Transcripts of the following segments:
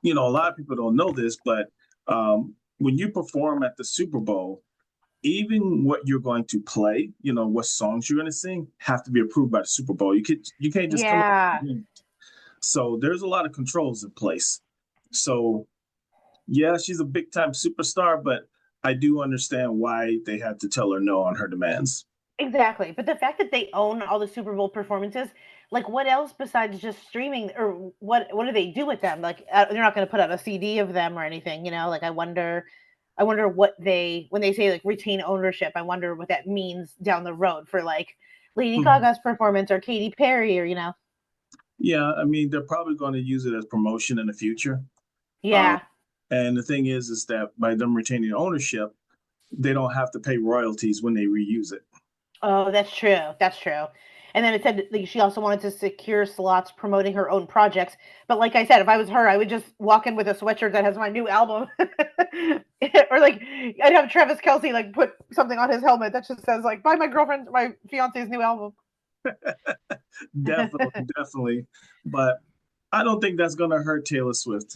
a lot of people don't know this, but when you perform at the Super Bowl, even what you're going to play, what songs you're going to sing, have to be approved by the Super Bowl. You can't just come up. Yeah, So there's a lot of controls in place. So yeah, she's a big time superstar, but I do understand why they had to tell her no on her demands. exactly. But the fact that they own all the Super Bowl performances, like what else besides just streaming, or what do they do with them? Like they're not going to put out a CD of them or anything, you know? Like I wonder what they when they say like retain ownership. I wonder what that means down the road for like Lady Mhm. Gaga's performance or Katy Perry or Yeah, I mean, they're probably going to use it as promotion in the future. Um, yeah. and the thing is that by them retaining ownership, they don't have to pay royalties when they reuse it. Oh, that's true. That's true. And then it said like, she also wanted to secure slots promoting her own projects. But like I said, if I was her, I would just walk in with a sweatshirt that has my new album, or like I'd have Travis Kelsey like put something on his helmet that just says like "Buy my girlfriend, my fiance's new album." Definitely, definitely. But I don't think that's going to hurt Taylor Swift.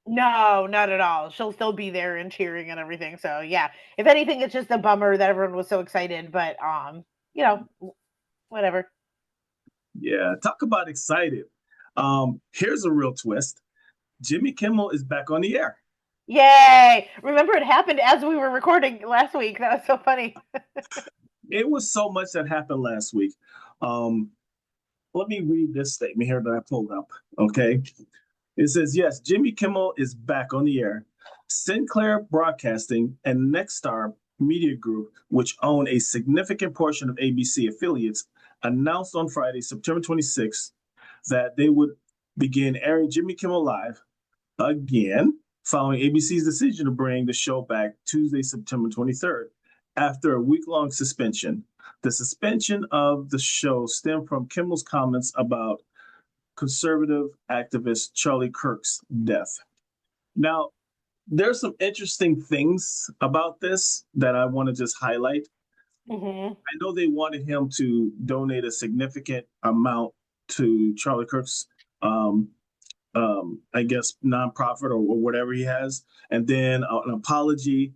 No, not at all. She'll still be there and cheering and everything. So yeah, if anything, it's just a bummer that everyone was so excited. But you know, whatever. Yeah, talk about excited. Here's a real twist. Jimmy Kimmel is back on the air. Yay! Remember, it happened as we were recording last week. That was so funny. It was so much that happened last week. Um, Let me read this statement here that I pulled up. Okay. It says, yes, Jimmy Kimmel is back on the air. Sinclair Broadcasting and Nexstar Media Group, which own a significant portion of ABC affiliates, announced on Friday, September 26th, that they would begin airing Jimmy Kimmel Live again following ABC's decision to bring the show back Tuesday, September 23rd, after a week long suspension. The suspension of the show stemmed from Kimmel's comments about conservative activist Charlie Kirk's death. Now, there's some interesting things about this that I want to just highlight. Hmm. I know they wanted him to donate a significant amount to Charlie Kirk's, I guess, nonprofit or whatever he has, and then an apology.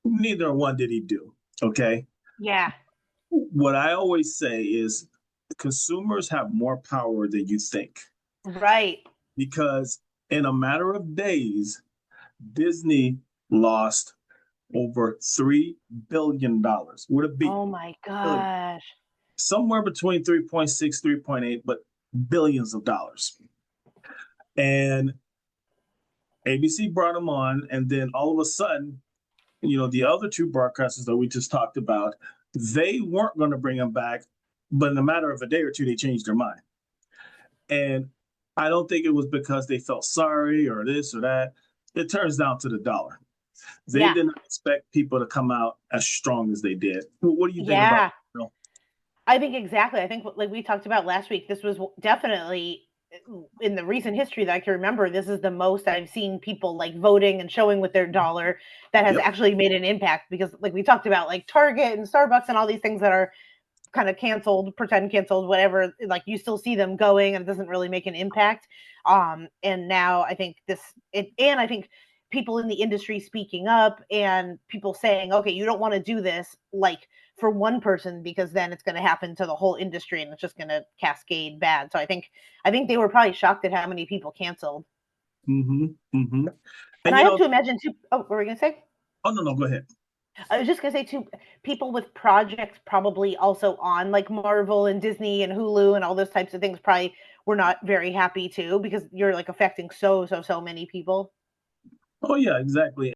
Neither one did he do. Okay. Yeah. What I always say is consumers have more power than you think Right. because in a matter of days, Disney lost over $3 billion with a B. Oh my Billion. gosh. Somewhere between 3.6, 3.8, but billions of dollars. And ABC brought them on, and then all of a sudden, the other two broadcasters that we just talked about, they weren't going to bring them back, but in a matter of a day or two, they changed their mind. And I don't think it was because they felt sorry or this or that. It turns down to the dollar. They Yeah. did not expect people to come out as strong as they did. What do you think about Yeah. that, Bill? I think exactly. I think like we talked about last week, this was definitely in the recent history that I can remember, this is the most I've seen people like voting and showing with their dollar that has Yep. actually made an impact because like we talked about like Target and Starbucks and all these things that are kind of canceled, pretend canceled, whatever, like you still see them going and it doesn't really make an impact. And now I think and I think people in the industry speaking up and people saying, okay, you don't want to do this like for one person because then it's going to happen to the whole industry and it's just going to cascade bad. So I think they were probably shocked at how many people canceled. Mm-hmm. Mm-hmm. And And I have to imagine too. Oh, what were we going to say? oh no, no, go ahead. I was just gonna say too, people with projects probably also on like Marvel and Disney and Hulu and all those types of things probably were not very happy too because you're like affecting so many people. Oh yeah, exactly.